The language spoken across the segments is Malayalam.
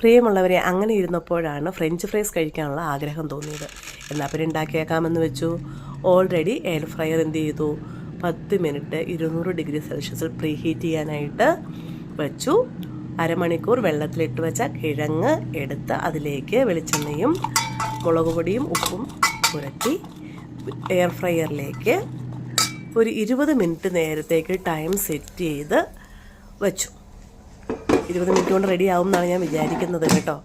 പ്രിയമുള്ളവരെ, അങ്ങനെ ഇരുന്നപ്പോഴാണ് ഫ്രഞ്ച് ഫ്രൈസ് കഴിക്കാനുള്ള ആഗ്രഹം തോന്നിയത്. എന്നാൽ പിന്നെ ഉണ്ടാക്കിയേക്കാമെന്ന് വെച്ചു. ഓൾറെഡി എയർ ഫ്രയർ എന്ത് ചെയ്തു, 10 മിനിറ്റ് 200 ഡിഗ്രി സെൽഷ്യസിൽ പ്രീ ഹീറ്റ് ചെയ്യാനായിട്ട് വെച്ചു. അരമണിക്കൂർ വെള്ളത്തിലിട്ട് വെച്ച കിഴങ്ങ് എടുത്ത് അതിലേക്ക് വെളിച്ചെണ്ണയും മുളക് പൊടിയും ഉപ്പും പുരട്ടി എയർ ഫ്രയറിലേക്ക് ഒരു 20 മിനിറ്റ് നേരത്തേക്ക് ടൈം സെറ്റ് ചെയ്ത് വെച്ചു. 20 മിനിറ്റ് കൊണ്ട് റെഡി ആവും എന്നാണ് ഞാൻ വിചാരിക്കുന്നത് കേട്ടോ.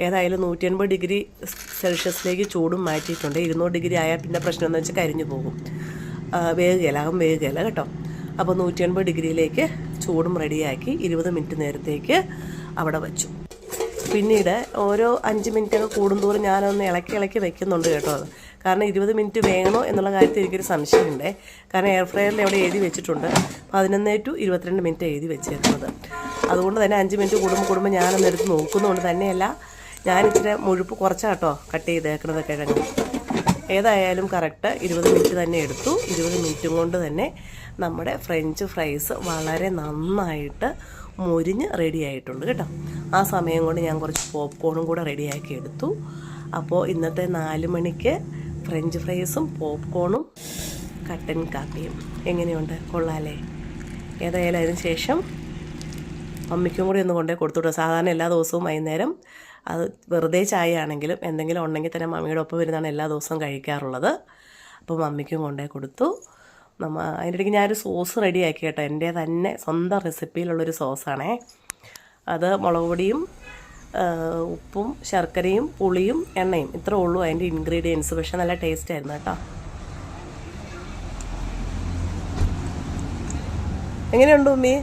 ഏതായാലും 180 ഡിഗ്രി സെൽഷ്യസിലേക്ക് ചൂടും മാറ്റിയിട്ടുണ്ട്. 200 ഡിഗ്രി ആയാൽ പിന്നെ പ്രശ്നം എന്ന് വെച്ചാൽ കരിഞ്ഞു പോകും, വേകുകയില്ല കേട്ടോ. അപ്പോൾ 180 ഡിഗ്രിയിലേക്ക് ചൂടും റെഡിയാക്കി 20 മിനിറ്റ് നേരത്തേക്ക് അവിടെ വച്ചു. പിന്നീട് ഓരോ 5 മിനിറ്റൊക്കെ കൂടുന്തോറും ഞാനൊന്ന് ഇളക്കി വെക്കുന്നുണ്ട് കേട്ടോ. കാരണം 20 മിനിറ്റ് വേണോ എന്നുള്ള കാര്യത്തിൽ എനിക്കൊരു സംശയമുണ്ട്. കാരണം എയർ ഫ്രയറിൽ അവിടെ എഴുതി വെച്ചിട്ടുണ്ട് 11 to 22 മിനിറ്റ് എഴുതി വെച്ചിരുന്നത്. അതുകൊണ്ട് തന്നെ 5 മിനിറ്റ് കൂടുമ്പോൾ ഞാനൊന്ന് എടുത്ത് നോക്കുന്നതുകൊണ്ട് തന്നെയല്ല, ഞാൻ ഇച്ചിരി മുഴുപ്പ് കുറച്ചാണ് കേട്ടോ കട്ട് ചെയ്തേക്കുന്നത് കിഴങ്ങ്. ഏതായാലും കറക്റ്റ് 20 മിനിറ്റ് തന്നെ എടുത്തു. 20 മിനിറ്റും കൊണ്ട് തന്നെ നമ്മുടെ ഫ്രഞ്ച് ഫ്രൈസ് വളരെ നന്നായിട്ട് മുരിഞ്ഞ് റെഡി ആയിട്ടുണ്ട് കേട്ടോ. ആ സമയം കൊണ്ട് ഞാൻ കുറച്ച് പോപ്കോണും കൂടെ റെഡിയാക്കി എടുത്തു. അപ്പോൾ ഇന്നത്തെ 4 മണിക്ക് ഫ്രഞ്ച് ഫ്രൈസും പോപ്കോണും കട്ടൻ കാപ്പിയും എങ്ങനെയുണ്ട്, കൊള്ളാലേ? ഏതായാലും അതിന് ശേഷം മമ്മിക്കും കൂടി ഒന്ന് കൊണ്ടേ കൊടുത്തുവിട്ടു. സാധാരണ എല്ലാ ദിവസവും വൈകുന്നേരം അത് വെറുതെ ചായ ആണെങ്കിലും എന്തെങ്കിലും ഉണ്ടെങ്കിൽ തന്നെ മമ്മിയുടെ ഒപ്പം വരുന്നതാണ് എല്ലാ ദിവസവും കഴിക്കാറുള്ളത്. അപ്പോൾ മമ്മിക്കും കൊണ്ടേ കൊടുത്തു. അതിൻ്റെ ഇടയ്ക്ക് ഞാനൊരു സോസ് റെഡിയാക്കി കേട്ടോ. എൻ്റെ തന്നെ സ്വന്തം റെസിപ്പിയിലുള്ളൊരു സോസാണേ. അത് മുളക് പൊടിയും ഉപ്പും ശർക്കരയും പുളിയും എണ്ണയും ഇത്രേ ഉള്ളൂ അതിൻ്റെ ഇൻഗ്രീഡിയൻസ്. പക്ഷെ നല്ല ടേസ്റ്റ് ആയിരുന്നു കേട്ടോ. എങ്ങനെയുണ്ട് ഉമ്മി?